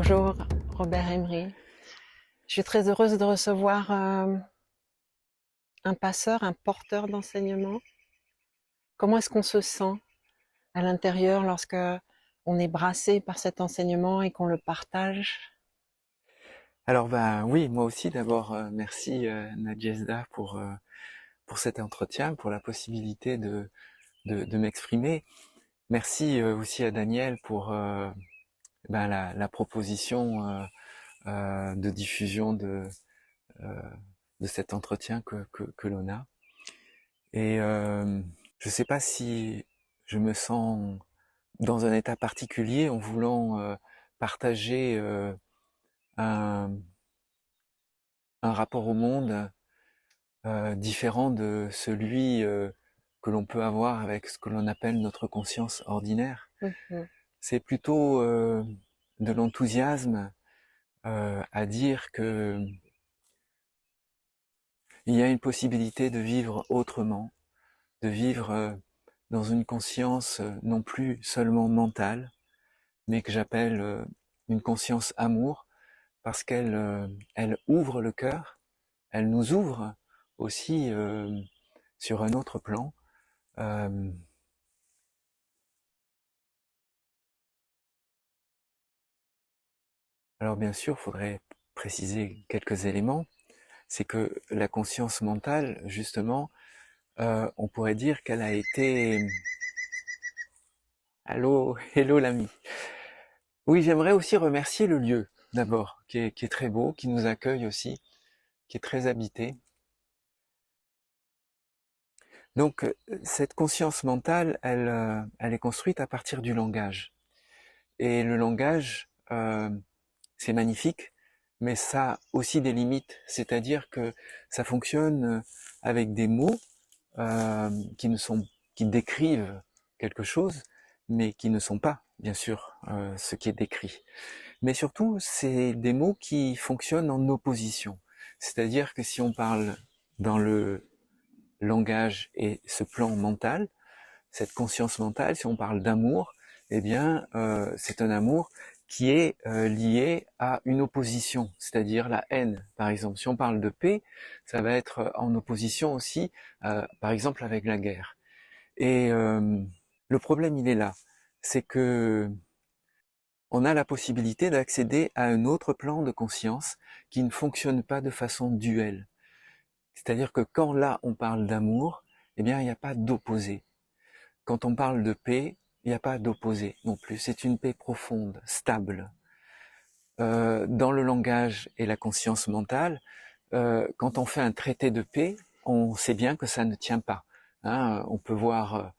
Bonjour Robert Emery. Je suis très heureuse de recevoir un passeur, un porteur d'enseignement. Comment est-ce qu'on se sent à l'intérieur lorsque on est brassé par cet enseignement et qu'on le partage? Alors ben oui, moi aussi d'abord merci Nadjezda pour cet entretien, pour la possibilité de m'exprimer. Merci aussi à Daniel pour la proposition de diffusion euh, de cet entretien que l'on a. Et je sais pas si je me sens dans un état particulier en voulant partager un, un rapport au monde différent de celui que l'on peut avoir avec ce que l'on appelle notre conscience ordinaire. Mhm. C'est plutôt de l'enthousiasme à dire que il y a une possibilité de vivre autrement, de vivre dans une conscience non plus seulement mentale, mais que j'appelle une conscience amour, parce qu'elle ouvre le cœur, elle nous ouvre aussi sur un autre plan. Euh, Alors bien sûr, il faudrait préciser quelques éléments. C'est que la conscience mentale, justement, on pourrait dire qu'elle a été... Allô, hello l'ami. Oui, j'aimerais aussi remercier le lieu, d'abord, qui est très beau, qui nous accueille aussi, qui est très habité. Donc, cette conscience mentale, elle est construite à partir du langage. Et le langage, c'est magnifique, mais ça a aussi des limites. C'est-à-dire que ça fonctionne avec des mots euh, qui ne sont, qui décrivent quelque chose, mais qui ne sont pas, bien sûr, ce qui est décrit. Mais surtout, c'est des mots qui fonctionnent en opposition. C'est-à-dire que si on parle dans le langage et ce plan mental, cette conscience mentale, si on parle d'amour, eh bien, c'est un amour qui est lié à une opposition, c'est-à-dire la haine. Par exemple, si on parle de paix, ça va être en opposition aussi, par exemple, avec la guerre. Et le problème, il est là, c'est que on a la possibilité d'accéder à un autre plan de conscience qui ne fonctionne pas de façon duelle. C'est-à-dire que quand là, on parle d'amour, eh bien, il n'y a pas d'opposé. Quand on parle de paix, il n'y a pas d'opposé non plus. C'est une paix profonde, stable. Dans le langage et la conscience mentale, quand on fait un traité de paix, on sait bien que ça ne tient pas. Hein, on peut voir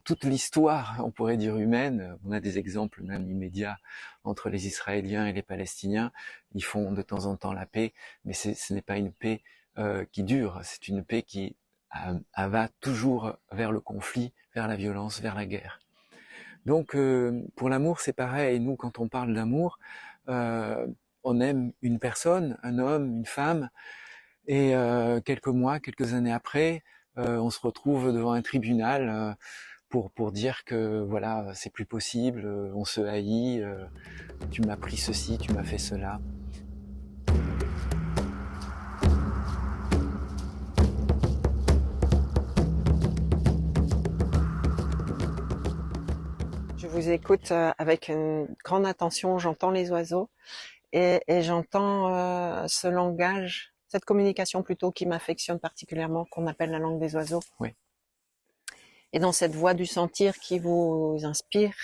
toute l'histoire, on pourrait dire humaine. On a des exemples même immédiats entre les Israéliens et les Palestiniens. Ils font de temps en temps la paix, mais ce n'est pas une paix qui dure. C'est une paix qui va toujours vers le conflit, vers la violence, vers la guerre. Donc pour l'amour, c'est pareil. Nous, quand on parle d'amour, euh, on aime une personne, un homme, une femme, et quelques mois, quelques années après, on se retrouve devant un tribunal pour dire que voilà, c'est plus possible, on se haït, tu m'as pris ceci, tu m'as fait cela. Je vous écoute avec une grande attention, j'entends les oiseaux et j'entends ce langage, cette communication plutôt qui m'affectionne particulièrement, qu'on appelle la langue des oiseaux. Oui, Et dans cette voix du sentir qui vous inspire,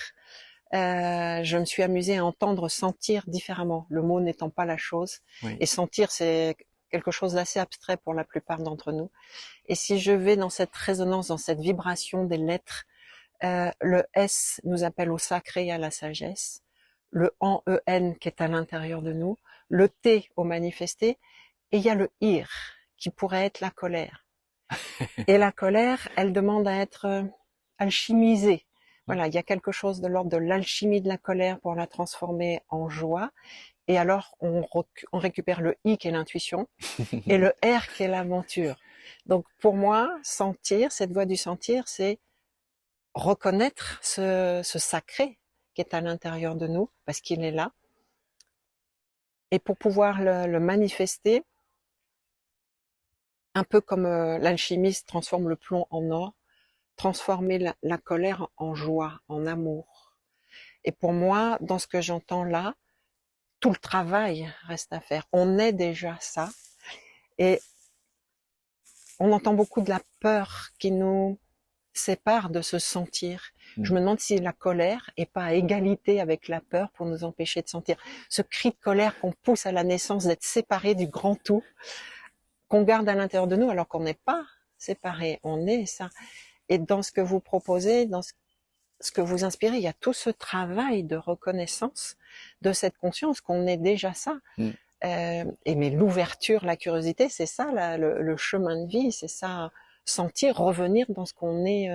je me suis amusée à entendre sentir différemment, le mot n'étant pas la chose. oui. Et sentir, c'est quelque chose d'assez abstrait pour la plupart d'entre nous. Et si je vais dans cette résonance, dans cette vibration des lettres, le S nous appelle au sacré et à la sagesse, le en qui est à l'intérieur de nous, le T au manifesté, et il y a le ir qui pourrait être la colère. Et la colère, elle demande à être alchimisée. Voilà, il y a quelque chose de l'ordre de l'alchimie de la colère pour la transformer en joie. Et alors, on récupère le I qui est l'intuition et le R qui est l'aventure. Donc, pour moi, sentir, cette voie du sentir, c'est reconnaître ce sacré qui est à l'intérieur de nous, parce qu'il est là. Et pour pouvoir le manifester, un peu comme l'alchimiste transforme le plomb en or, transformer la colère en joie, en amour. Et pour moi, dans ce que j'entends là, tout le travail reste à faire. On est déjà ça. Et on entend beaucoup de la peur qui nous sépare de se sentir. Je me demande si la colère est pas à égalité avec la peur pour nous empêcher de sentir. Ce cri de colère qu'on pousse à la naissance d'être séparé du grand tout, qu'on garde à l'intérieur de nous alors qu'on n'est pas séparé, on est ça. Et dans ce que vous proposez, dans ce que vous inspirez, il y a tout ce travail de reconnaissance de cette conscience qu'on est déjà ça. Et mais l'ouverture, la curiosité, c'est ça le chemin de vie, c'est ça, sentir, revenir dans ce qu'on est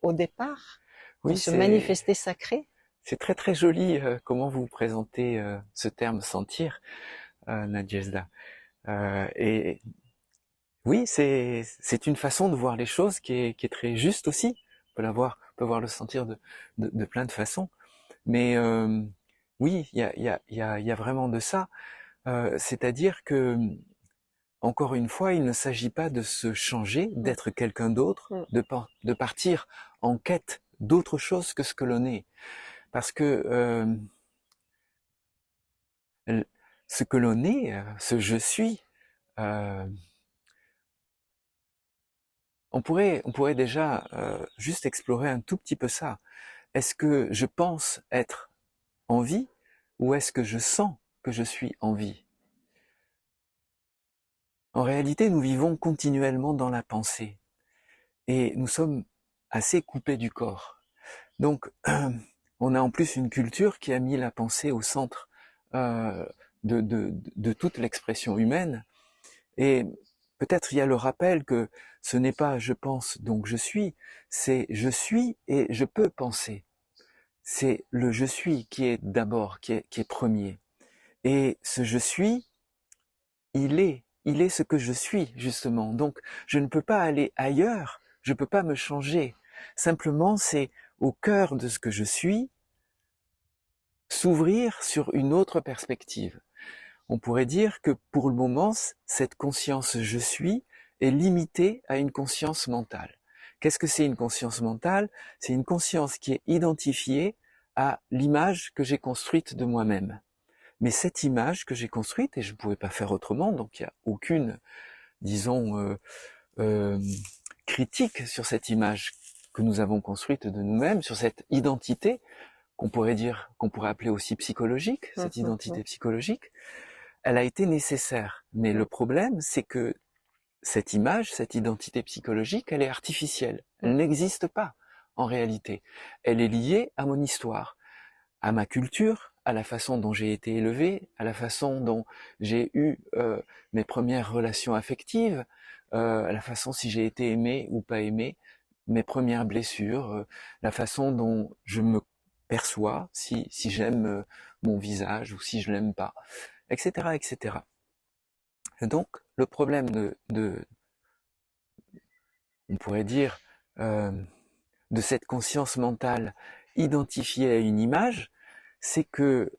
au départ, Oui, se manifester sacré. C'est très très joli comment vous présentez ce terme sentir, Nadjezda. Et oui, c'est une façon de voir les choses qui est très juste aussi. On peut voir le sentir de plein de façons. Mais oui, il y a vraiment de ça. C'est-à-dire que, encore une fois, il ne s'agit pas de se changer, d'être quelqu'un d'autre, de partir en quête d'autre chose que ce que l'on est. Parce que ce que l'on est, ce je suis, on pourrait déjà juste explorer un tout petit peu ça. Est-ce que je pense être en vie ou est-ce que je sens que je suis en vie? En réalité, nous vivons continuellement dans la pensée et nous sommes assez coupés du corps. Donc, on a en plus une culture qui a mis la pensée au centre de toute l'expression humaine. Et peut-être il y a le rappel que ce n'est pas je pense donc je suis, c'est je suis et je peux penser. C'est le je suis qui est d'abord, qui est premier. Et ce je suis, il est ce que je suis justement. Donc je ne peux pas aller ailleurs, je ne peux pas me changer. Simplement c'est au cœur de ce que je suis, s'ouvrir sur une autre perspective. On pourrait dire que pour le moment, cette conscience je suis est limitée à une conscience mentale. Qu'est-ce que c'est une conscience mentale? C'est une conscience qui est identifiée à l'image que j'ai construite de moi-même. Mais cette image que j'ai construite, et je ne pouvais pas faire autrement, donc il n'y a aucune, disons, critique sur cette image que nous avons construite de nous-mêmes, sur cette identité qu'on pourrait appeler aussi psychologique, cette identité psychologique, elle a été nécessaire. Mais le problème, c'est que cette image, cette identité psychologique, elle est artificielle. Elle n'existe pas en réalité. Elle est liée à mon histoire, à ma culture, à la façon dont j'ai été élevé, à la façon dont j'ai eu mes premières relations affectives, à la façon si j'ai été aimé ou pas aimé, mes premières blessures, la façon dont je me perçois, si j'aime mon visage ou si je l'aime pas, etc., etc. Et donc, le problème on pourrait dire, de cette conscience mentale identifiée à une image, c'est que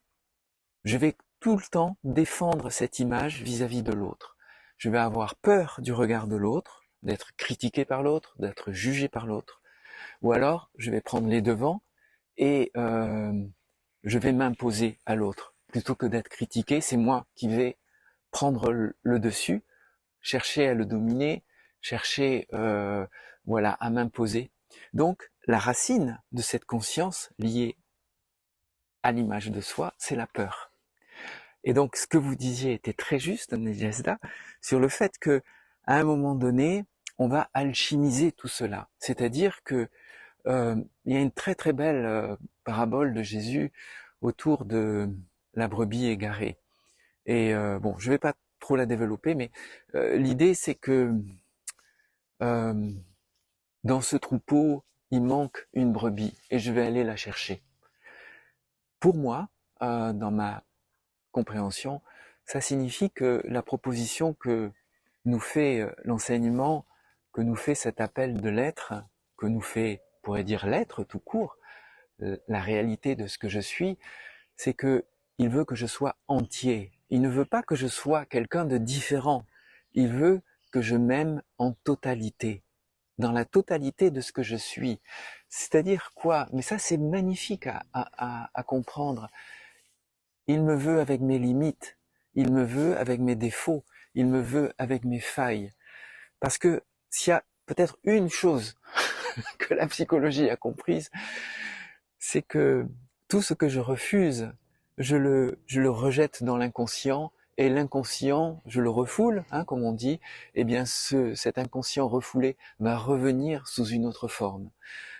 je vais tout le temps défendre cette image vis-à-vis de l'autre. Je vais avoir peur du regard de l'autre, d'être critiqué par l'autre, d'être jugé par l'autre. Ou alors, je vais prendre les devants et je vais m'imposer à l'autre. Plutôt que d'être critiqué, c'est moi qui vais prendre le dessus, chercher à le dominer, chercher à m'imposer. Donc la racine de cette conscience liée à l'image de soi, c'est la peur. Et donc ce que vous disiez était très juste, Nadjezda, sur le fait que à un moment donné, on va alchimiser tout cela. C'est-à-dire que il y a une très très belle parabole de Jésus autour de la brebis égarée. Et bon, je vais pas trop la développer, mais l'idée c'est que dans ce troupeau, il manque une brebis et je vais aller la chercher. Pour moi, dans ma compréhension, ça signifie que la proposition que nous fait l'enseignement, que nous fait cet appel de l'être, que nous fait, on pourrait dire l'être tout court, la réalité de ce que je suis, c'est que il veut que je sois entier. Il ne veut pas que je sois quelqu'un de différent. Il veut que je m'aime en totalité, dans la totalité de ce que je suis. C'est-à-dire quoi? Mais ça, c'est magnifique à comprendre. Il me veut avec mes limites. Il me veut avec mes défauts. Il me veut avec mes failles. Parce que s'il y a peut-être une chose que la psychologie a comprise, c'est que tout ce que je refuse, je le rejette dans l'inconscient, et l'inconscient, je le refoule, hein, comme on dit, eh bien cet inconscient refoulé va revenir sous une autre forme.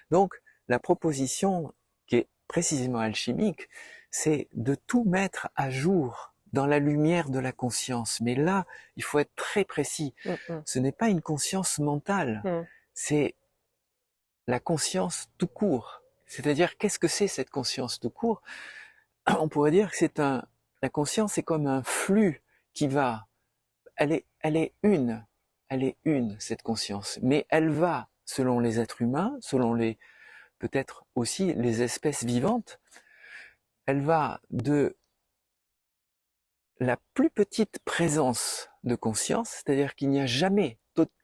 Donc la proposition qui est précisément alchimique, c'est de tout mettre à jour dans la lumière de la conscience. Mais là, il faut être très précis. Ce n'est pas une conscience mentale, c'est la conscience tout court. C'est-à-dire, qu'est-ce que c'est cette conscience tout court? On pourrait dire que la conscience est comme un flux qui va, elle est une, cette conscience. Mais elle va, selon les êtres humains, selon peut-être aussi les espèces vivantes, elle va de la plus petite présence de conscience, c'est-à-dire qu'il n'y a jamais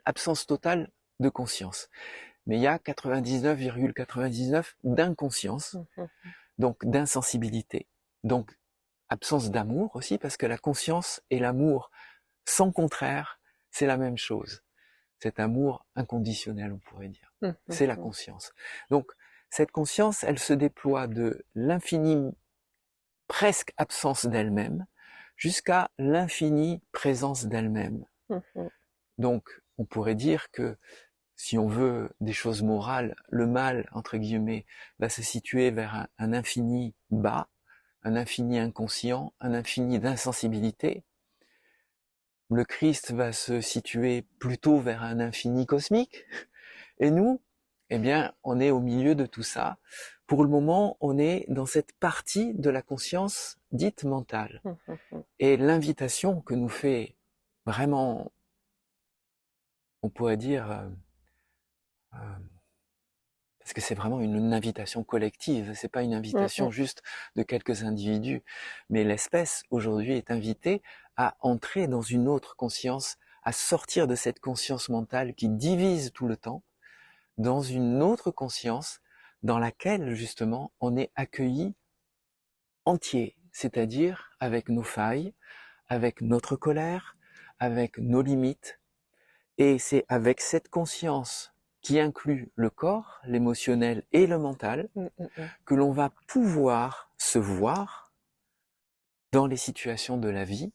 absence totale de conscience. Mais il y a 99,99 d'inconscience, donc d'insensibilité, donc absence d'amour aussi, parce que la conscience et l'amour sans contraire, c'est la même chose. Cet amour inconditionnel, on pourrait dire. C'est la conscience. Donc, cette conscience, elle se déploie de l'infinie presque absence d'elle-même jusqu'à l'infinie présence d'elle-même. Donc, on pourrait dire que si on veut des choses morales, le mal, entre guillemets, va se situer vers un infini bas, un infini inconscient, un infini d'insensibilité. Le Christ va se situer plutôt vers un infini cosmique. Et nous, eh bien, on est au milieu de tout ça. Pour le moment, on est dans cette partie de la conscience dite mentale. Et l'invitation que nous fait vraiment, on pourrait dire, parce que c'est vraiment une invitation collective, c'est pas une invitation juste de quelques individus, mais l'espèce aujourd'hui est invitée à entrer dans une autre conscience, à sortir de cette conscience mentale qui divise tout le temps, dans une autre conscience dans laquelle justement on est accueilli entier, c'est-à-dire avec nos failles, avec notre colère, avec nos limites, et c'est avec cette conscience qui inclut le corps, l'émotionnel et le mental, que l'on va pouvoir se voir dans les situations de la vie,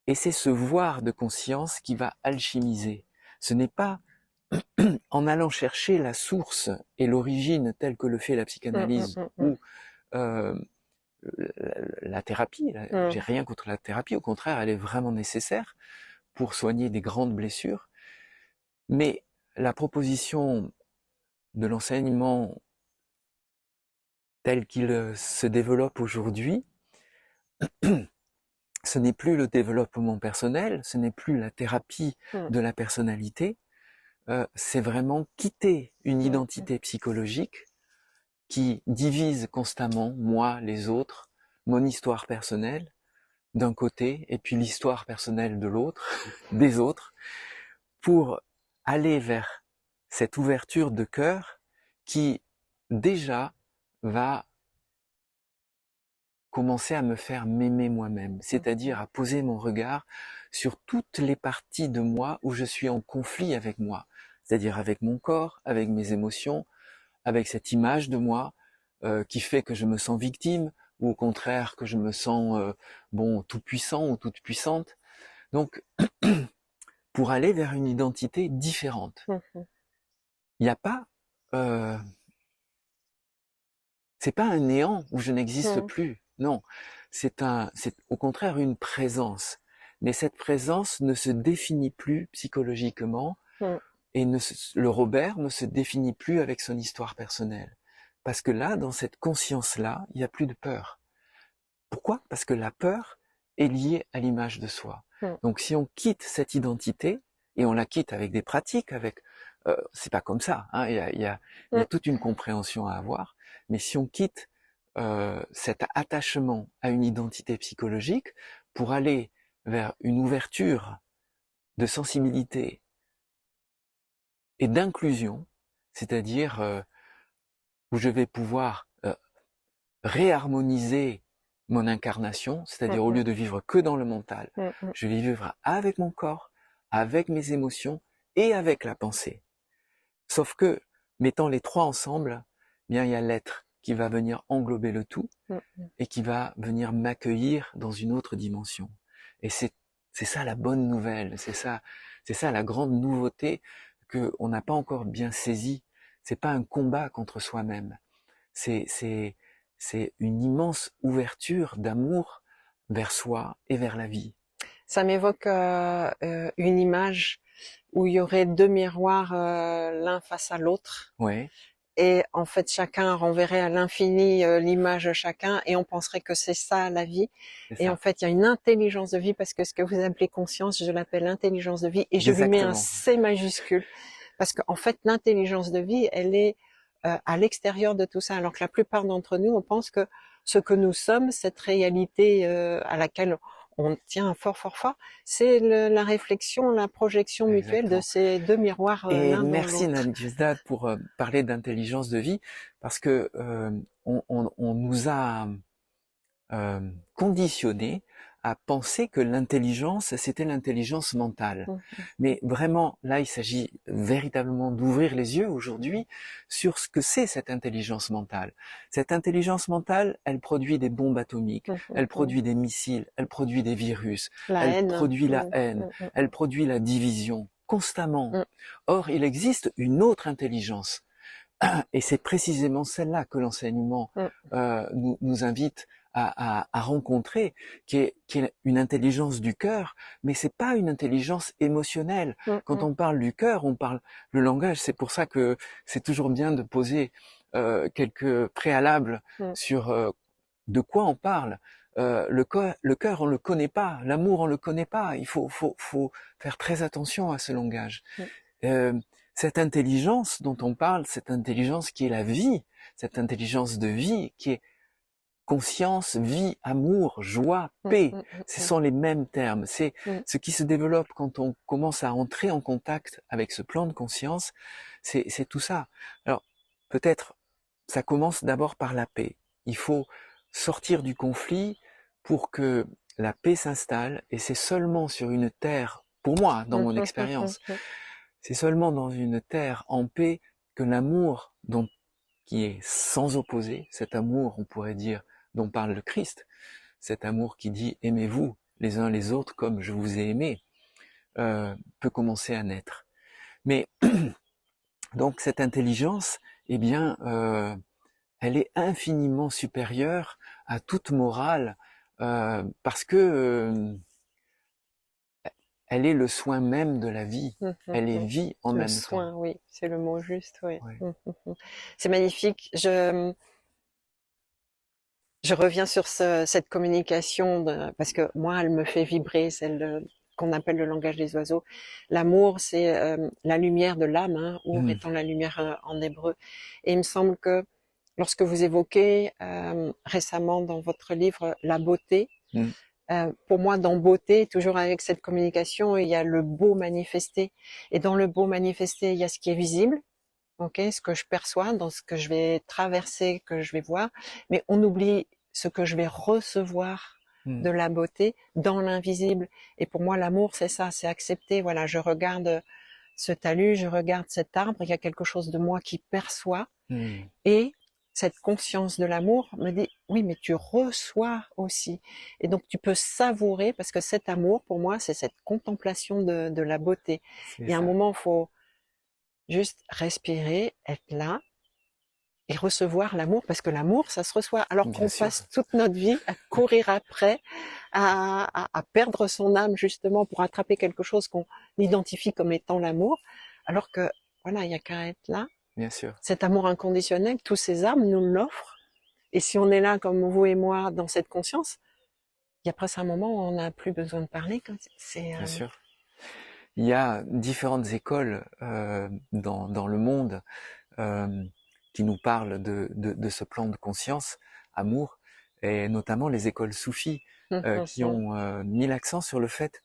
et c'est ce voir de conscience qui va alchimiser. Ce n'est pas en allant chercher la source et l'origine telle que le fait la psychanalyse ou la thérapie. J'ai rien contre la thérapie, au contraire, elle est vraiment nécessaire pour soigner des grandes blessures. Mais la proposition de l'enseignement tel qu'il se développe aujourd'hui, ce n'est plus le développement personnel, ce n'est plus la thérapie de la personnalité, c'est vraiment quitter une identité psychologique qui divise constamment moi, les autres, mon histoire personnelle d'un côté et puis l'histoire personnelle de l'autre, des autres, pour aller vers cette ouverture de cœur qui déjà va commencer à me faire m'aimer moi-même, c'est-à-dire à poser mon regard sur toutes les parties de moi où je suis en conflit avec moi, c'est-à-dire avec mon corps, avec mes émotions, avec cette image de moi qui fait que je me sens victime ou au contraire que je me sens tout puissant ou toute puissante. Donc pour aller vers une identité différente. Il n'y a pas c'est pas un néant où je n'existe plus. Non, c'est au contraire une présence. Mais cette présence ne se définit plus psychologiquement et le Robert ne se définit plus avec son histoire personnelle. Parce que là, dans cette conscience-là, il n'y a plus de peur. Pourquoi? Parce que la peur est liée à l'image de soi. Donc si on quitte cette identité, et on la quitte avec des pratiques, c'est pas comme ça, hein, il y a toute une compréhension à avoir, Mais si on quitte cet attachement à une identité psychologique pour aller vers une ouverture de sensibilité et d'inclusion, c'est-à-dire où je vais pouvoir réharmoniser mon incarnation, c'est-à-dire au lieu de vivre que dans le mental, je vais vivre avec mon corps, avec mes émotions et avec la pensée. Sauf que, mettant les trois ensemble, bien il y a l'être qui va venir englober le tout et qui va venir m'accueillir dans une autre dimension. Et c'est ça la bonne nouvelle, c'est ça la grande nouveauté que on n'a pas encore bien saisi. C'est pas un combat contre soi-même. C'est une immense ouverture d'amour vers soi et vers la vie. Ça m'évoque une image où il y aurait deux miroirs l'un face à l'autre. Ouais. Et en fait, chacun renverrait à l'infini l'image de chacun et on penserait que c'est ça la vie. Et en fait, il y a une intelligence de vie parce que ce que vous appelez conscience, je l'appelle intelligence de vie et je lui mets un C majuscule. Parce qu'en fait, l'intelligence de vie, elle est à l'extérieur de tout ça. Alors que la plupart d'entre nous, on pense que ce que nous sommes, cette réalité à laquelle on tient fort, c'est la réflexion, la projection mutuelle de ces deux miroirs et l'un dans l'autre. Merci Nadjda pour parler d'intelligence de vie, parce que on nous a conditionné à penser que l'intelligence, c'était l'intelligence mentale. Mais vraiment, là, il s'agit véritablement d'ouvrir les yeux aujourd'hui sur ce que c'est cette intelligence mentale. Cette intelligence mentale, elle produit des bombes atomiques, elle produit des missiles, elle produit des virus, elle produit la haine, elle produit la division, constamment. Or, il existe une autre intelligence. Et c'est précisément celle-là que l'enseignement nous invite à rencontrer, qui est une intelligence du cœur, mais c'est pas une intelligence émotionnelle. Quand on parle du cœur, on parle le langage. C'est pour ça que c'est toujours bien de poser quelques préalables sur de quoi on parle. Le cœur, on le connaît pas. L'amour, on le connaît pas. Il faut faire très attention à ce langage. Cette intelligence dont on parle, cette intelligence qui est la vie, cette intelligence de vie qui est conscience, vie, amour, joie, paix, ce sont les mêmes termes. C'est ce qui se développe quand on commence à entrer en contact avec ce plan de conscience, c'est tout ça. Alors, peut-être, ça commence d'abord par la paix. Il faut sortir du conflit pour que la paix s'installe, et c'est seulement sur une terre, pour moi, dans mon expérience, c'est seulement dans une terre en paix que l'amour qui est sans opposé, cet amour, on pourrait dire, dont parle le Christ, cet amour qui dit « aimez-vous les uns les autres comme je vous ai aimé », peut commencer à naître. Mais donc cette intelligence, eh bien, elle est infiniment supérieure à toute morale, parce que elle est le soin même de la vie. Elle est vie en même temps. Le soin, oui, c'est le mot juste, oui. C'est magnifique. Je reviens sur cette communication, parce que moi, elle me fait vibrer, celle qu'on appelle le langage des oiseaux. L'amour, c'est la lumière de l'âme, ou étant la lumière en hébreu. Et il me semble que lorsque vous évoquez récemment dans votre livre la beauté, pour moi, dans beauté, toujours avec cette communication, il y a le beau manifesté. Et dans le beau manifesté, il y a ce qui est visible, ce que je perçois, dans ce que je vais traverser, que je vais voir. Mais on oublie ce que je vais recevoir de la beauté dans l'invisible. Et pour moi, l'amour, c'est ça, c'est accepter. Voilà, je regarde ce talus, je regarde cet arbre, il y a quelque chose de moi qui perçoit. Et cette conscience de l'amour me dit, oui, mais tu reçois aussi. Et donc, tu peux savourer, parce que cet amour, pour moi, c'est cette contemplation de la beauté. Il y a un moment, il faut juste respirer, être là, et recevoir l'amour, parce que l'amour, ça se reçoit. Alors qu'on passe toute notre vie à courir après, à perdre son âme, justement, pour attraper quelque chose qu'on identifie comme étant l'amour, alors que, voilà, il n'y a qu'à être là. Bien sûr. Cet amour inconditionnel, tous ces âmes nous l'offrent. Et si on est là, comme vous et moi, dans cette conscience, il y a presque un moment où on n'a plus besoin de parler. Bien sûr. Il y a différentes écoles dans le monde qui nous parlent de ce plan de conscience, amour, et notamment les écoles soufis, qui ont mis l'accent sur le fait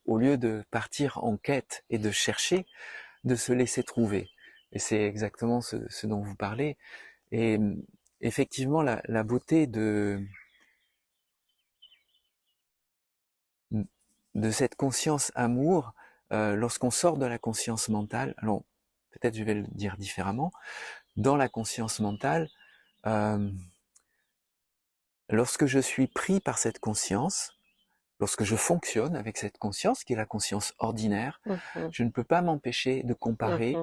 au lieu de partir en quête et de chercher, de se laisser trouver. Et c'est exactement ce dont vous parlez. Et effectivement, la beauté de cette conscience amour, lorsqu'on sort de la conscience mentale, alors peut-être je vais le dire différemment, dans la conscience mentale, lorsque je suis pris par cette conscience, lorsque je fonctionne avec cette conscience, qui est la conscience ordinaire, je ne peux pas m'empêcher de comparer,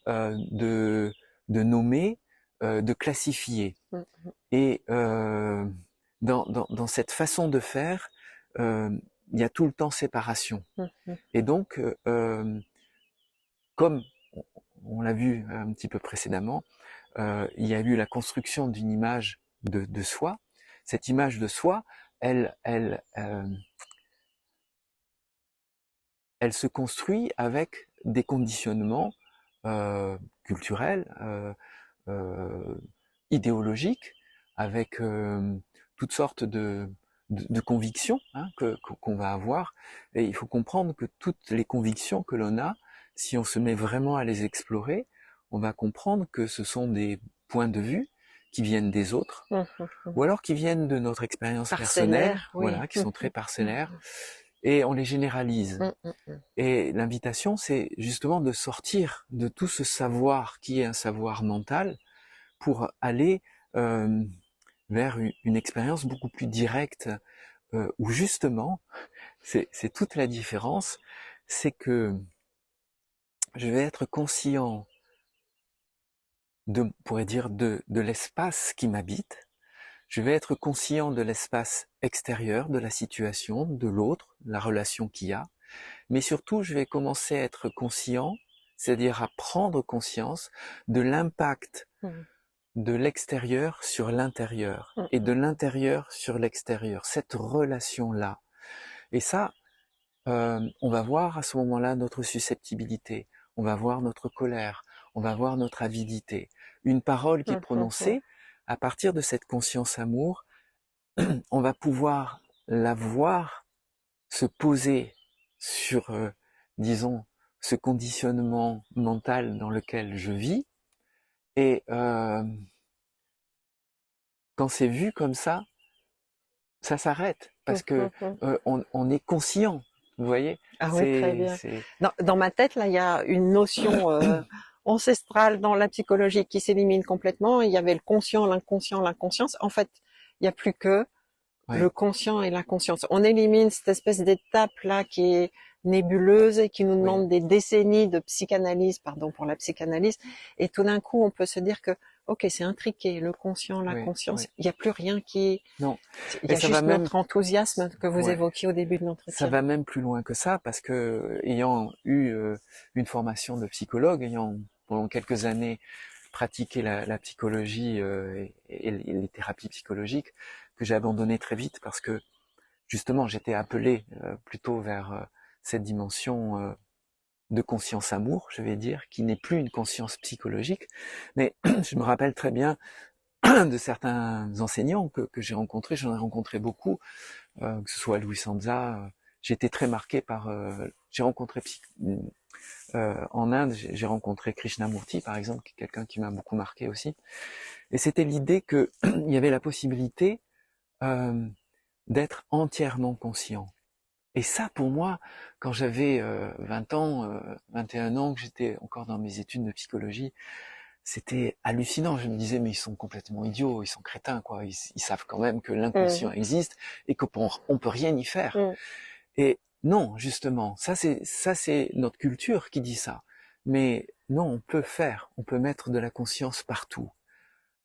de nommer, de classifier. Et dans cette façon de faire, il y a tout le temps séparation. Et donc, comme on l'a vu un petit peu précédemment, il y a eu la construction d'une image de soi. Cette image de soi, elle se construit avec des conditionnements culturels, idéologiques, avec toutes sortes de convictions qu'on va avoir. Et il faut comprendre que toutes les convictions que l'on a, si on se met vraiment à les explorer, on va comprendre que ce sont des points de vue qui viennent des autres, ou alors qui viennent de notre expérience personnelle, voilà, qui sont très parcellaires, et on les généralise. Et l'invitation, c'est justement de sortir de tout ce savoir qui est un savoir mental pour aller vers une expérience beaucoup plus directe, où justement, c'est toute la différence, c'est que je vais être conscient on pourrait dire de l'espace qui m'habite, je vais être conscient de l'espace extérieur, de la situation, de l'autre, la relation qu'il y a, mais surtout je vais commencer à être conscient, c'est-à-dire à prendre conscience de l'impact de l'extérieur sur l'intérieur et de l'intérieur sur l'extérieur, cette relation-là. Et ça, on va voir à ce moment-là notre susceptibilité, on va voir notre colère, on va voir notre avidité. Une parole qui est prononcée, à partir de cette conscience amour, on va pouvoir la voir se poser sur, disons, ce conditionnement mental dans lequel je vis. Et quand c'est vu comme ça s'arrête parce que on est conscient. Vous voyez? Ah oui, très bien. Dans ma tête, là, il y a une notion ancestrale dans la psychologie qui s'élimine complètement. Il y avait le conscient, l'inconscient, l'inconscience. En fait, il n'y a plus que le conscient et la conscience. On élimine cette espèce d'étape-là qui est nébuleuse et qui nous demande des décennies de psychanalyse, pardon pour la psychanalyse. Et tout d'un coup, on peut se dire que ok, c'est intriqué, le conscient, la conscience, il n'y a plus rien qui... Non. Il y a juste notre enthousiasme que vous évoquiez au début de l'entretien. Ça va même plus loin que ça, parce que ayant eu une formation de psychologue, ayant pendant quelques années pratiqué la psychologie et les thérapies psychologiques, que j'ai abandonné très vite parce que justement j'étais appelé plutôt vers cette dimension de conscience amour, je vais dire, qui n'est plus une conscience psychologique. Mais je me rappelle très bien de certains enseignants que j'ai rencontrés, j'en ai rencontré beaucoup, que ce soit Louis Sanza, j'ai été très marqué par... j'ai rencontré en Inde, j'ai rencontré Krishnamurti, par exemple, qui est quelqu'un qui m'a beaucoup marqué aussi. Et c'était l'idée qu'il y avait la possibilité d'être entièrement conscient. Et ça, pour moi, quand j'avais 20 ans, 21 ans, que j'étais encore dans mes études de psychologie, c'était hallucinant. Je me disais, mais ils sont complètement idiots, ils sont crétins, quoi. Ils savent quand même que l'inconscient existe et qu'on peut rien y faire. Et non, justement, ça c'est notre culture qui dit ça. Mais non, on peut faire, on peut mettre de la conscience partout.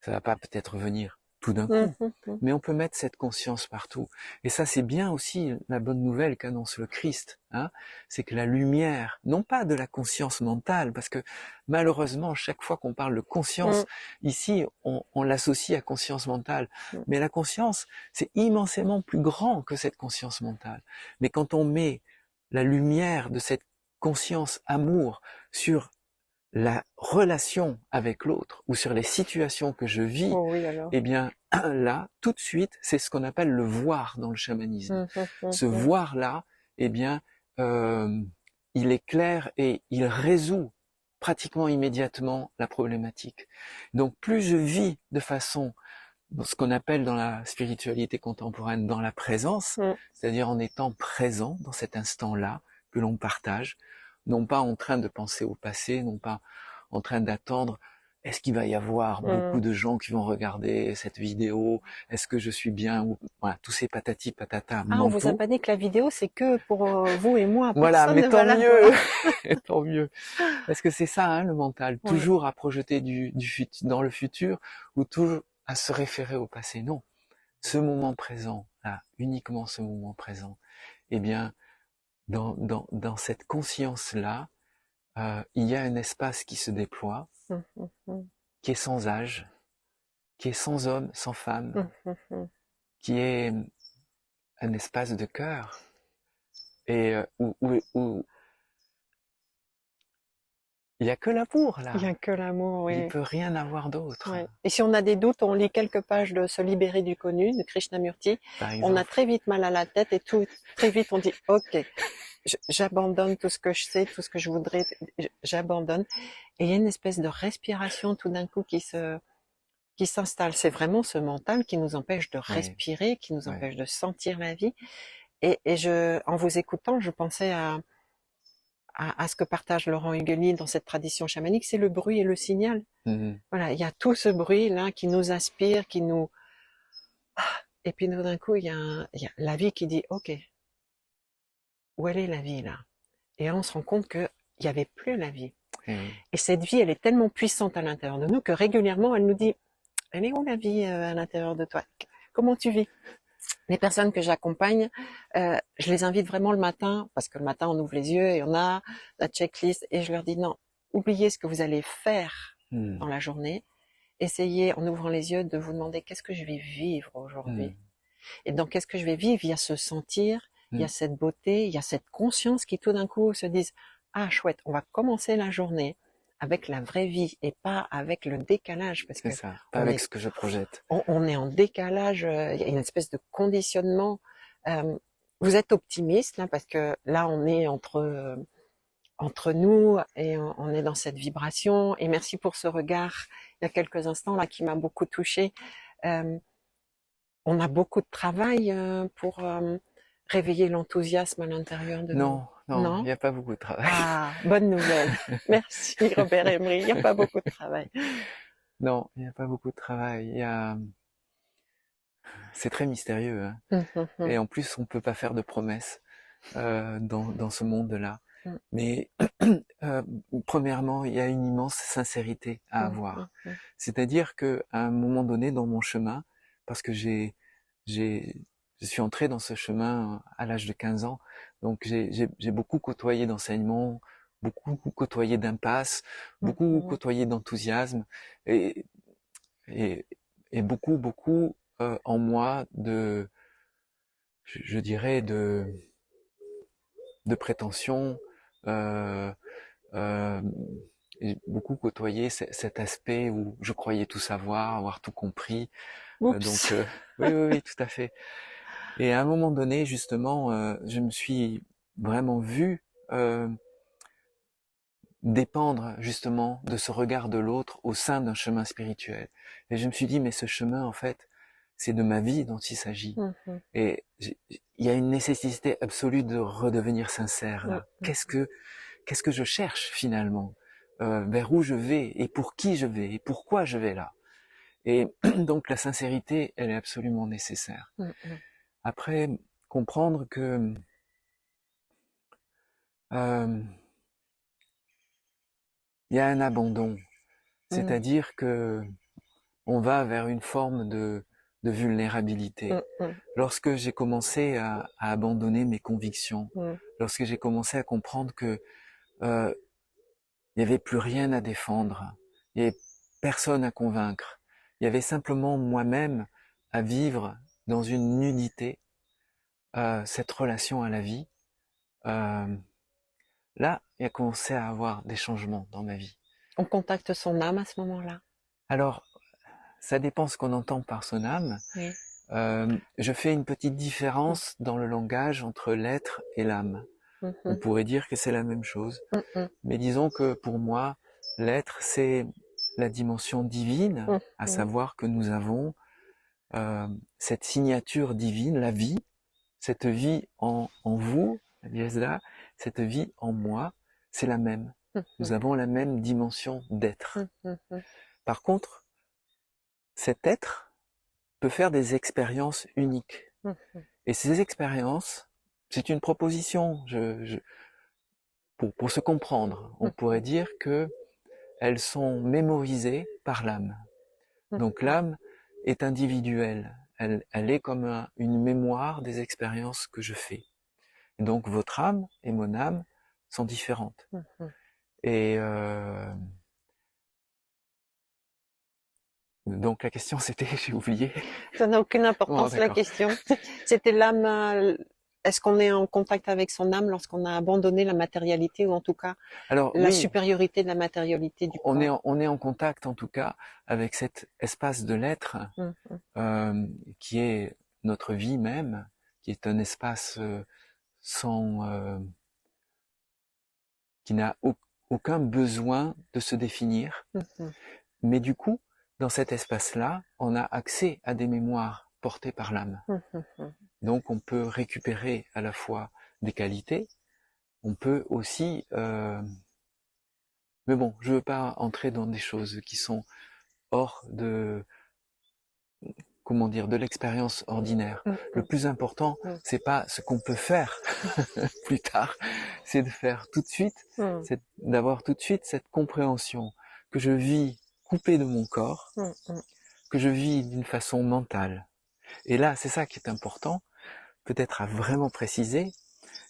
Ça va pas peut-être venir tout d'un coup, mais on peut mettre cette conscience partout. Et ça, c'est bien aussi la bonne nouvelle qu'annonce le Christ, hein, c'est que la lumière, non pas de la conscience mentale, parce que malheureusement, chaque fois qu'on parle de conscience, ici, on l'associe à conscience mentale, mais la conscience, c'est immensément plus grand que cette conscience mentale. Mais quand on met la lumière de cette conscience amour sur la relation avec l'autre ou sur les situations que je vis, Oh oui, alors. eh bien là, tout de suite, c'est ce qu'on appelle le voir dans le chamanisme. Ce Hum. voir-là, eh bien, euh, il est clair et il résout pratiquement immédiatement la problématique. Donc plus je vis de façon, ce qu'on appelle dans la spiritualité contemporaine, dans la présence, Hum. c'est-à-dire en étant présent dans cet instant-là que l'on partage, non pas en train de penser au passé, non pas en train d'attendre est-ce qu'il va y avoir beaucoup Hum. de gens qui vont regarder cette vidéo, est-ce que je suis bien, ou voilà, tous ces patati patata Ah, on vous a mentaux. pas dit que la vidéo, c'est que pour vous et moi, Voilà, personne mais ne va tant la mieux, voir. tant mieux. Parce que c'est ça, hein, le mental, Oui. toujours à projeter dans le futur, ou toujours à se référer au passé. Non, ce moment présent, là, uniquement ce moment présent, eh bien, dans cette conscience-là, il y a un espace qui se déploie, Hum. qui est sans âge, qui est sans homme, sans femme, Hum. qui est un espace de cœur, et où il n'y a que l'amour, Il y là. a que l'amour, Il oui. peut rien avoir d'autre, Ouais. Et si on a des doutes, on lit quelques pages de Se libérer du connu de Krishnamurti. par On a exemple. très vite mal à la tête et très vite on dit OK, j'abandonne tout ce que je sais, tout ce que je voudrais, j'abandonne. Et il y a une espèce de respiration tout d'un coup qui s'installe. C'est vraiment ce mental qui nous empêche de Oui, respirer, qui nous oui. empêche de sentir la vie. En vous écoutant, je pensais à ce que partage Laurent Huguely dans cette tradition chamanique, c'est le bruit et le signal. Mhm. Voilà, il y a tout ce bruit là qui nous inspire, qui nous et puis tout d'un coup il y a la vie qui dit OK, où elle est la vie là? Et là on se rend compte que il y avait plus la vie. Eh oui. Et cette vie, elle est tellement puissante à l'intérieur de nous que régulièrement elle nous dit, elle est où la vie à l'intérieur de toi? Comment tu vis? Les personnes que j'accompagne, je les invite vraiment le matin, parce que le matin on ouvre les yeux et on a la checklist, et je leur dis non, oubliez ce que vous allez faire dans Mhm. la journée, essayez en ouvrant les yeux de vous demander qu'est-ce que je vais vivre aujourd'hui. Mhm. Et donc qu'est-ce que je vais vivre? Il y a ce sentir, il y a Mhm. cette beauté, il y a cette conscience qui tout d'un coup se disent ah chouette, on va commencer la journée avec la vraie vie et pas avec le décalage, parce C'est que ça, pas on avec est ce que je projette. on est en décalage, il y a une espèce de conditionnement. Euh, Vous êtes optimiste là, parce que là on est entre nous et on est dans cette vibration. Et merci pour ce regard il y a quelques instants là qui m'a beaucoup touchée. Euh, on a beaucoup de travail pour réveiller l'enthousiasme à l'intérieur de nous. Non, non, il Non? n'y a pas beaucoup de travail. Ah, bonne nouvelle. Merci Robert Emery. Il n'y a pas beaucoup de travail. Non, il n'y a pas beaucoup de travail. C'est très mystérieux, hein. Hum, hum, hum, Et en plus, on peut pas faire de promesses dans ce monde-là. hum, Mais euh, premièrement, il y a une immense sincérité à avoir. hum. C'est-à-dire que à un moment donné dans mon chemin, parce que j'ai, je suis entré dans ce chemin à l'âge de 15 ans, donc j'ai beaucoup côtoyé d'enseignements, beaucoup côtoyé d'impasses, Hum, beaucoup hum, côtoyé d'enthousiasme, et, et, et beaucoup en moi je dirais de prétention, euh, euh, j'ai beaucoup côtoyé cet aspect où je croyais tout savoir, avoir tout compris. Oups. Donc oui, oui, oui, tout à fait. Et à un moment donné, justement, je me suis vraiment vu dépendre justement de ce regard de l'autre au sein d'un chemin spirituel. Et je me suis dit, mais ce chemin, en fait, c'est de ma vie dont il s'agit. Hum, hum, Et il y a une nécessité absolue de redevenir sincère hum, là. hum. Qu'est-ce que je cherche finalement? Vers où je vais et pour qui je vais et pourquoi je vais là? Et donc la sincérité, elle est absolument nécessaire. Hum, hum, Après, comprendre que euh, il y a un abandon, hum, c'est-à-dire que on va vers une forme de vulnérabilité. hum, hum, Lorsque j'ai commencé à abandonner mes convictions, hum, lorsque j'ai commencé à comprendre que euh, il n'y avait plus rien à défendre, il n'y avait personne à convaincre, il y avait simplement moi-même à vivre dans une nudité cette relation à la vie. Euh, Là, il a commencé à avoir des changements dans ma vie. On contacte son âme à ce moment-là. Alors, ça dépend ce qu'on entend par son âme. Oui. Je fais une petite différence dans le langage entre l'être et l'âme. On Mhm. pourrait dire que c'est la même chose. Mhm. Mais disons que pour moi, l'être, c'est la dimension divine, à Mhm. savoir que nous avons cette signature divine, la vie, cette vie en vous, Yesda, cette vie en moi, c'est la même. Nous Mhm. avons la même dimension d'être. Mhm. Par contre, cet être peut faire des expériences uniques. Mhm. Et ces expériences, c'est une proposition. Pour se comprendre, on pourrait dire que elles sont mémorisées par l'âme. Donc l'âme est individuelle. Elle est comme une mémoire des expériences que je fais. Et donc votre âme et mon âme sont différentes. Mhm. Et donc la question c'était, j'ai oublié. Ça n'a aucune Bon, importance la d'accord. question. C'était l'âme. Est-ce qu'on est en contact avec son âme lorsqu'on a abandonné la matérialité ou en tout cas Alors la oui, supériorité de la matérialité du corps? on est en contact en tout cas avec cet espace de l'être Mhm. qui est notre vie même, qui est un espace sans qui n'a aucun besoin de se définir. Mhm. Mais du coup, dans cet espace-là, on a accès à des mémoires portées par l'âme. Mhm. Donc on peut récupérer à la fois des qualités, on peut aussi... mais bon, je veux pas entrer dans des choses qui sont hors de, comment dire, de l'expérience ordinaire. Le Mhm. plus important, c'est pas ce qu'on peut faire plus tard, c'est de faire tout de suite, Mhm. c'est d'avoir tout de suite cette compréhension que je vis coupé de mon corps, Mhm. que je vis d'une façon mentale. Et là, c'est ça qui est important, peut-être à vraiment préciser,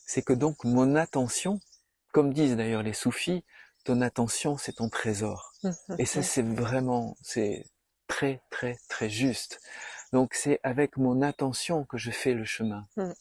c'est que donc mon attention, comme disent d'ailleurs les soufis, ton attention c'est ton trésor. Mhm. Et ça c'est vraiment, c'est très très très juste. Donc c'est avec mon attention que je fais le chemin. Mhm.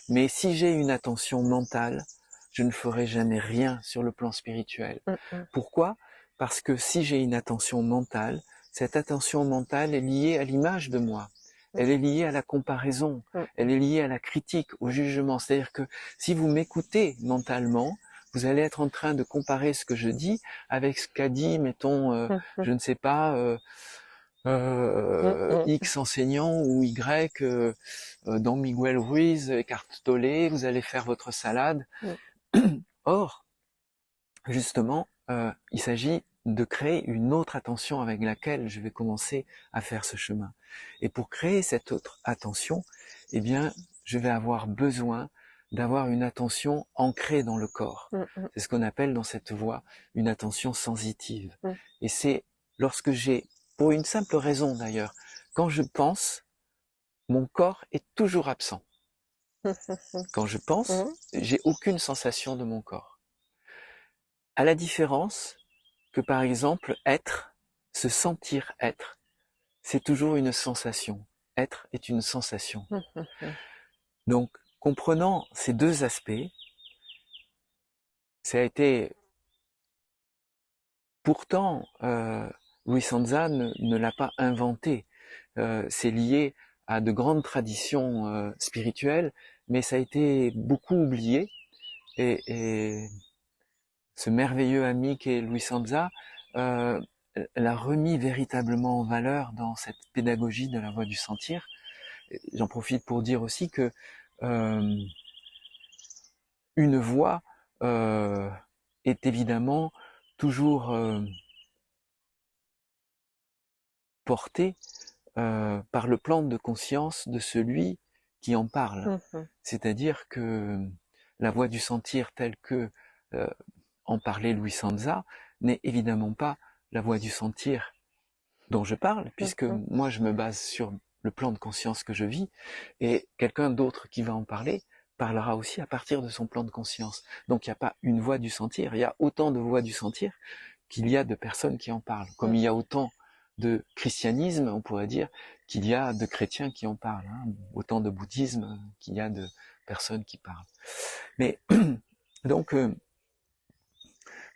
Mais si j'ai une attention mentale, je ne ferai jamais rien sur le plan spirituel. Mhm. Pourquoi? Parce que si j'ai une attention mentale, cette attention mentale est liée à l'image de moi. Elle est liée à la comparaison. Elle est liée à la critique, au jugement. C'est-à-dire que si vous m'écoutez mentalement, vous allez être en train de comparer ce que je dis avec ce qu'a dit, mettons, Mhm. je ne sais pas, Mhm. X enseignant ou Y Don Miguel Ruiz, Eckhart Tolle, vous allez faire votre salade. Or, justement, il s'agit de créer une autre attention avec laquelle je vais commencer à faire ce chemin. Et pour créer cette autre attention, eh bien, je vais avoir besoin d'avoir une attention ancrée dans le corps. Mhm. C'est ce qu'on appelle dans cette voie une attention sensitive. Mhm. Et c'est lorsque j'ai, pour une simple raison d'ailleurs, quand je pense, mon corps est toujours absent. Quand je pense, Mhm. j'ai aucune sensation de mon corps. À la différence que par exemple être, se sentir être, c'est toujours une sensation. Être est une sensation. Mhm. Donc, comprenant ces deux aspects, ça a été pourtant Louis Sanza ne l'a pas inventé. C'est lié à de grandes traditions spirituelles, mais ça a été beaucoup oublié. Et ce merveilleux ami qu'est Louis Sanza l'a remis véritablement en valeur dans cette pédagogie de la voie du sentir. J'en profite pour dire aussi que euh, une voie est évidemment toujours portée par le plan de conscience de celui qui en parle. Mhm. C'est-à-dire que la voie du sentir telle que en parlait Louis Sanza n'est évidemment pas la voie du sentir dont je parle, puisque Mhm. moi je me base sur le plan de conscience que je vis, et quelqu'un d'autre qui va en parler parlera aussi à partir de son plan de conscience. Donc il n'y a pas une voie du sentir, il y a autant de voies du sentir qu'il y a de personnes qui en parlent, comme il y a autant de christianisme, on pourrait dire, qu'il y a de chrétiens qui en parlent, hein, autant de bouddhisme qu'il y a de personnes qui parlent. Mais donc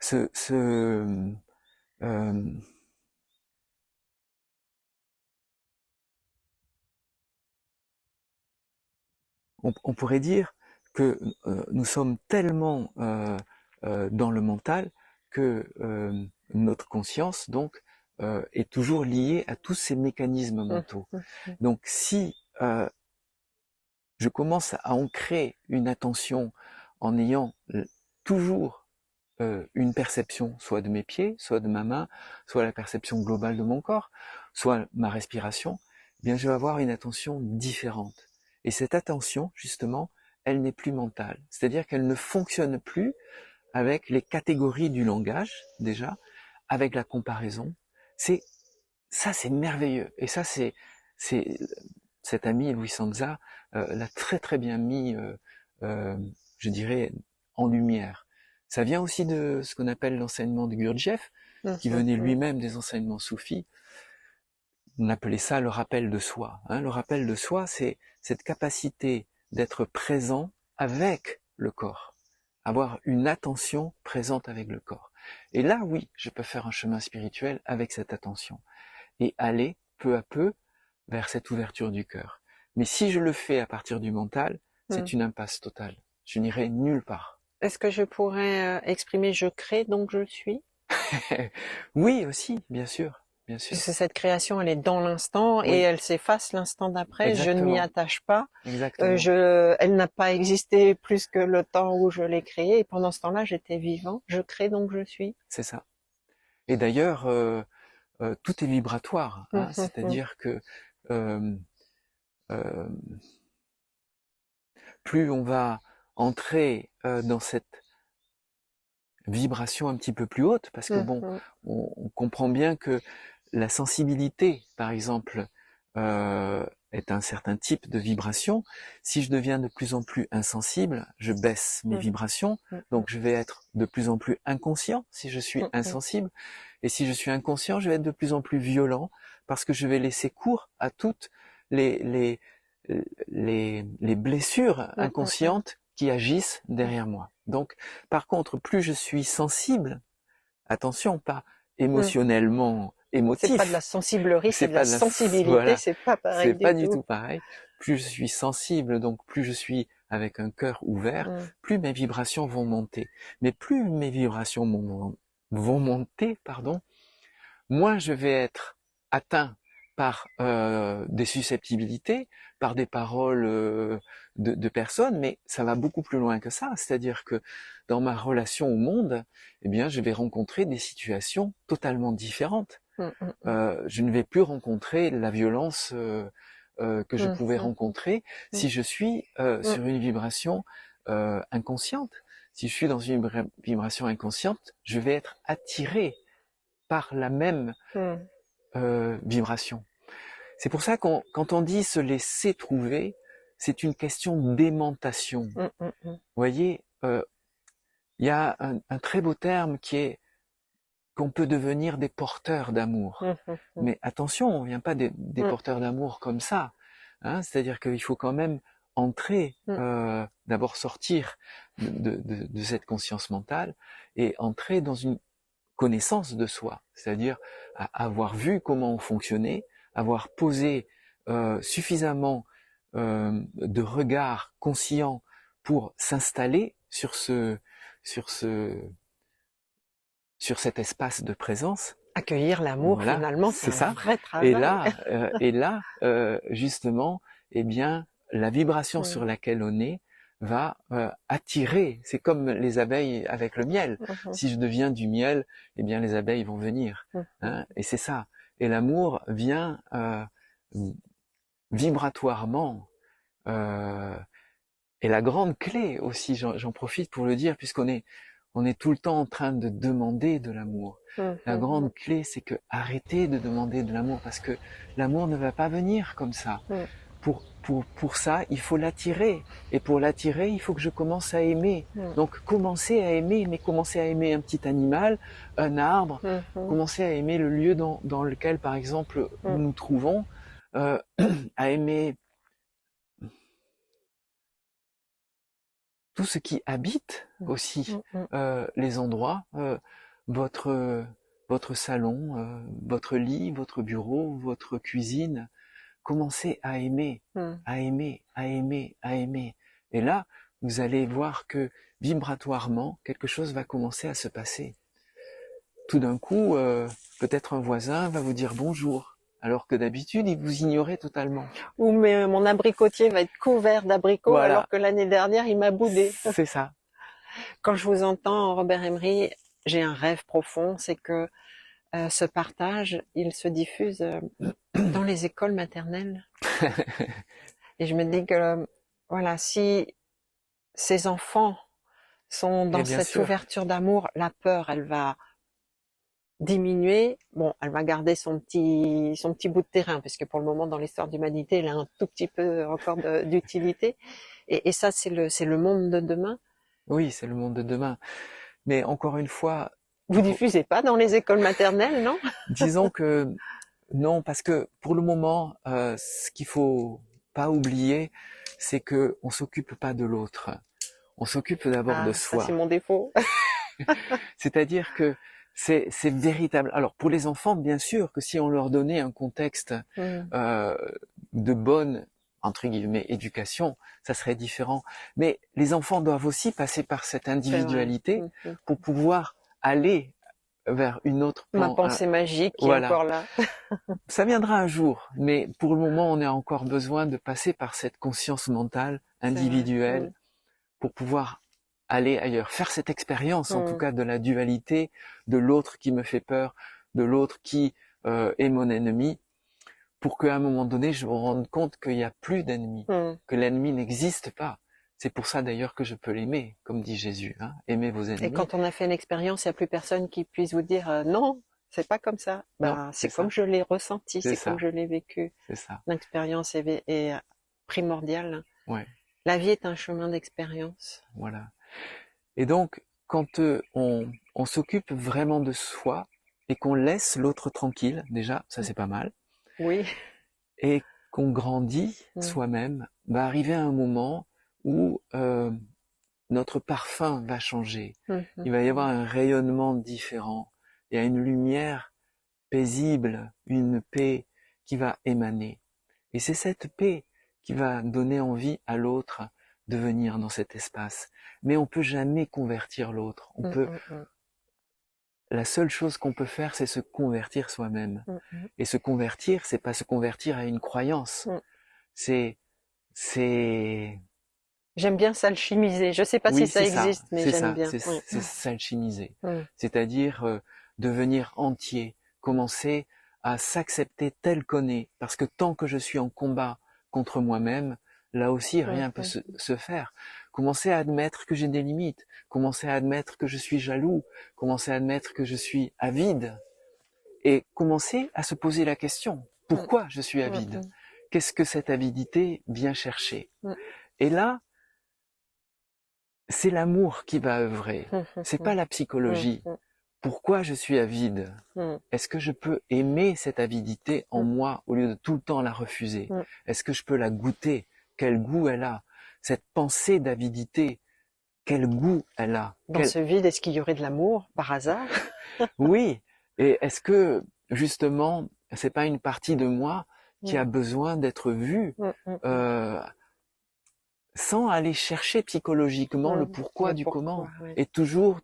ce euh, on pourrait dire que nous sommes tellement dans le mental que notre conscience donc est toujours liée à tous ces mécanismes mentaux. Donc si je commence à ancrer une attention en ayant toujours une perception, soit de mes pieds, soit de ma main, soit la perception globale de mon corps, soit ma respiration, eh bien je vais avoir une attention différente. Et cette attention, justement, elle n'est plus mentale. C'est-à-dire qu'elle ne fonctionne plus avec les catégories du langage, déjà, avec la comparaison. C'est merveilleux. Et ça, c'est cet ami Louis Sanza l'a très très bien mis, je dirais, en lumière. Ça vient aussi de ce qu'on appelle l'enseignement de Gurdjieff, qui venait lui-même des enseignements soufis. On appelait ça le rappel de soi. Hein. Le rappel de soi, c'est cette capacité d'être présent avec le corps, avoir une attention présente avec le corps. Et là, oui, je peux faire un chemin spirituel avec cette attention et aller peu à peu vers cette ouverture du cœur. Mais si je le fais à partir du mental, c'est une impasse totale. Je n'irai nulle part. Est-ce que je pourrais exprimer je crée donc je suis? Oui, aussi, bien sûr, bien sûr. Puisque cette création, elle est dans l'instant et Oui. elle s'efface l'instant d'après. Exactement. Je ne m'y attache pas. Exactement. Elle n'a pas existé plus que le temps où je l'ai créée. Et pendant ce temps-là, j'étais vivant. Je crée donc je suis. C'est ça. Et d'ailleurs, tout est vibratoire. Hein, c'est-à-dire que euh, plus on va entrer dans cette vibration un petit peu plus haute, parce que bon, on comprend bien que la sensibilité, par exemple, est un certain type de vibration. Si je deviens de plus en plus insensible, je baisse mes vibrations, donc je vais être de plus en plus inconscient si je suis insensible, et si je suis inconscient, je vais être de plus en plus violent, parce que je vais laisser cours à toutes les blessures inconscientes qui agissent derrière moi. Donc, par contre, plus je suis sensible, attention, pas émotionnellement émotif. C'est pas de la sensiblerie, c'est de la sensibilité, voilà. C'est pas pareil c'est pas du tout pareil. Plus je suis sensible, donc plus je suis avec un cœur ouvert, plus mes vibrations vont monter. Mais plus mes vibrations vont monter, moins je vais être atteint par des susceptibilités, par des paroles de personnes, mais ça va beaucoup plus loin que ça. C'est-à-dire que dans ma relation au monde, eh bien, je vais rencontrer des situations totalement différentes. Je ne vais plus rencontrer la violence que je pouvais rencontrer si je suis sur une vibration inconsciente. Si je suis dans une vibration inconsciente, je vais être attiré par la même vibration. C'est pour ça que quand on dit se laisser trouver, c'est une question d'aimantation. Vous voyez, y a un très beau terme qui est qu'on peut devenir des porteurs d'amour. Mais attention, on ne vient pas des porteurs d'amour comme ça. Hein, c'est-à-dire qu'il faut quand même entrer, d'abord sortir de cette conscience mentale et entrer dans une connaissance de soi, c'est-à-dire avoir vu comment on fonctionnait, avoir posé suffisamment de regard conscient pour s'installer sur cet espace de présence. Accueillir l'amour, voilà, finalement, c'est un vrai travail. Et là, justement, eh bien, la vibration sur laquelle on est va attirer. C'est comme les abeilles avec le miel. Si je deviens du miel, eh bien, les abeilles vont venir. Hein, et c'est ça. Et l'amour vient vibratoirement. Et la grande clé aussi, j'en profite pour le dire, puisqu'on est tout le temps en train de demander de l'amour. La grande clé, c'est que arrêtez de demander de l'amour, parce que l'amour ne va pas venir comme ça. Pour ça, il faut l'attirer. Et pour l'attirer, il faut que je commence à aimer. Donc, commencer à aimer, mais commencer à aimer un petit animal, un arbre, commencer à aimer le lieu dans lequel, par exemple, nous nous trouvons, à aimer tout ce qui habite aussi les endroits, votre votre salon, votre lit, votre bureau, votre cuisine. Commencez à aimer, à aimer, à aimer, à aimer. Et là, vous allez voir que vibratoirement, quelque chose va commencer à se passer. Tout d'un coup, peut-être un voisin va vous dire bonjour, alors que d'habitude, il vous ignorait totalement. Ou mon abricotier va être couvert d'abricots Voilà, alors que l'année dernière, il m'a boudé. c'est ça. Quand je vous entends, Robert Emery, j'ai un rêve profond, c'est que ce partage, il se diffuse dans les écoles maternelles. Et je me dis que, voilà, si ces enfants sont Et dans bien cette sûr, ouverture d'amour, la peur, elle va diminuer. Bon, elle va garder son petit bout de terrain, parce que pour le moment, dans l'histoire d'humanité, elle a un tout petit peu encore d'utilité. Et ça, c'est le monde de demain. oui, c'est le monde de demain. Mais encore une fois, Vous diffusez pas dans les écoles maternelles, non? disons que non, parce que pour le moment, ce qu'il faut pas oublier, c'est que on s'occupe pas de l'autre. On s'occupe d'abord de Ah, ça c'est soi. mon défaut. C'est-à-dire que c'est véritable. Alors pour les enfants, bien sûr que si on leur donnait un contexte Mm. euh, de bonne entre guillemets éducation, ça serait différent. Mais les enfants doivent aussi passer par cette C'est vrai. individualité Mm, mm. pour pouvoir aller vers une autre Ma pensée magique qui est voilà. encore là. Ça viendra un jour, mais pour le moment, on a encore besoin de passer par cette conscience mentale C'est vrai. individuelle pour pouvoir aller ailleurs, faire cette expérience en tout Mm. cas de la dualité, de l'autre qui me fait peur, de l'autre qui est mon ennemi, pour qu'à un moment donné, je me rende compte qu'il n'y a plus d'ennemi, Mm. que l'ennemi n'existe pas. C'est pour ça d'ailleurs que je peux l'aimer, comme dit Jésus, hein, aimez vos Et ennemis. quand on a fait l'expérience, il n'y a plus personne qui puisse vous dire non, c'est pas comme ça. Non, Bah, c'est c'est comme ça, je l'ai ressenti, c'est c'est comme ça, je l'ai vécu. c'est ça. L'expérience est primordiale. Ouais, La vie est un chemin d'expérience. voilà. Et donc, quand on s'occupe vraiment de soi et qu'on laisse l'autre tranquille, déjà, ça c'est pas mal, Oui. et qu'on grandit Mm. soi-même, va arriver un moment où notre parfum va changer. Mm, Il va y avoir mm, un rayonnement différent. Il y a une lumière paisible, une paix qui va émaner. Et c'est cette paix qui va donner envie à l'autre de venir dans cet espace. Mais on peut jamais convertir l'autre. mm, mm, mm, La seule chose qu'on peut faire, c'est se convertir soi-même. mm, mm, Et se convertir, c'est pas se convertir à une croyance. mm. C'est, c'est, J'aime bien s'alchimiser. Je sais pas si oui, ça c'est ça, existe, mais j'aime bien. Oui. c'est s'alchimiser. Mm. C'est-à-dire devenir entier, commencer à s'accepter tel qu'on est. Parce que tant que je suis en combat contre moi-même, là aussi Mm, rien peut mm, se faire. Commencer à admettre que j'ai des limites, commencer à admettre que je suis jaloux, commencer à admettre que je suis avide, et commencer à se poser la question, mm, pourquoi je suis mm, avide? mm, Qu'est-ce que cette avidité vient chercher? mm, Et là, c'est l'amour qui va œuvrer. mm, C'est mm, pas la mm, psychologie. mm, Pourquoi je suis avide? mm, Est-ce que je peux aimer cette avidité en mm, moi au lieu de tout le temps la refuser? mm. Est-ce que je peux la goûter? Quel goût elle a? Cette pensée d'avidité, quel goût elle a? Dans ce vide, est-ce qu'il y aurait de l'amour par hasard? Oui. Et est-ce que, justement, c'est pas une partie de moi qui Mm, a besoin d'être vue, mm, mm, mm, euh, sans aller chercher psychologiquement le mm. pourquoi Le du comment, pourquoi, oui. et toujours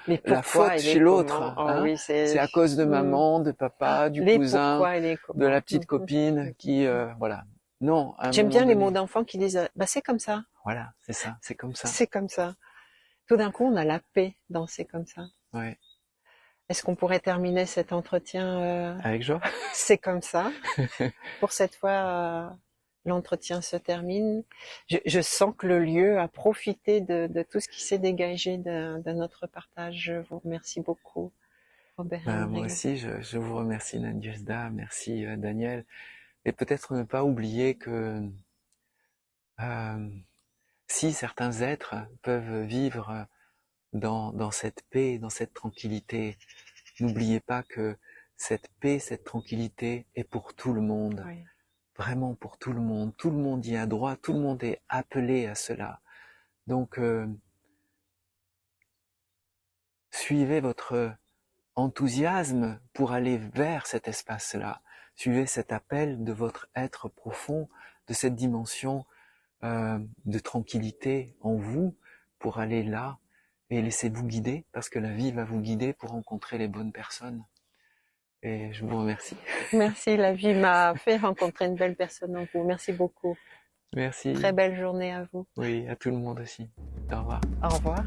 Les la pourquoi faute et les chez l'autre, comment. Oh hein. oui, C'est à cause de mm. maman, de papa, du Les cousin, pourquoi et les de la comment. petite copine qui, voilà. Non, à un J'aime moment bien les mots donné, d'enfants qui disent, bah c'est comme ça, voilà, c'est ça, c'est comme ça. c'est comme ça. Tout d'un coup, on a la paix dans c'est comme ça. Ouais, Est-ce qu'on pourrait terminer cet entretien avec joie. c'est comme ça? Pour cette fois, l'entretien se termine. Je sens que le lieu a profité de tout ce qui s'est dégagé de notre partage. Je vous remercie beaucoup, Robert Ben, moi Emery. aussi, je vous remercie Nadiejda, merci Daniel, et peut-être ne pas oublier que euh, si certains êtres peuvent vivre dans cette paix, dans cette tranquillité, n'oubliez pas que cette paix, cette tranquillité est pour tout le monde, Oui. vraiment pour tout le monde y a droit, tout le monde est appelé à cela. Donc, suivez votre enthousiasme pour aller vers cet espace-là. Suivez cet appel de votre être profond, de cette dimension de tranquillité en vous pour aller là et laissez-vous guider parce que la vie va vous guider pour rencontrer les bonnes personnes. Et je vous remercie. Merci, la vie m'a fait rencontrer une belle personne en vous. Merci beaucoup. Merci. Très belle journée à vous. Oui, à tout le monde aussi. Au revoir. Au revoir.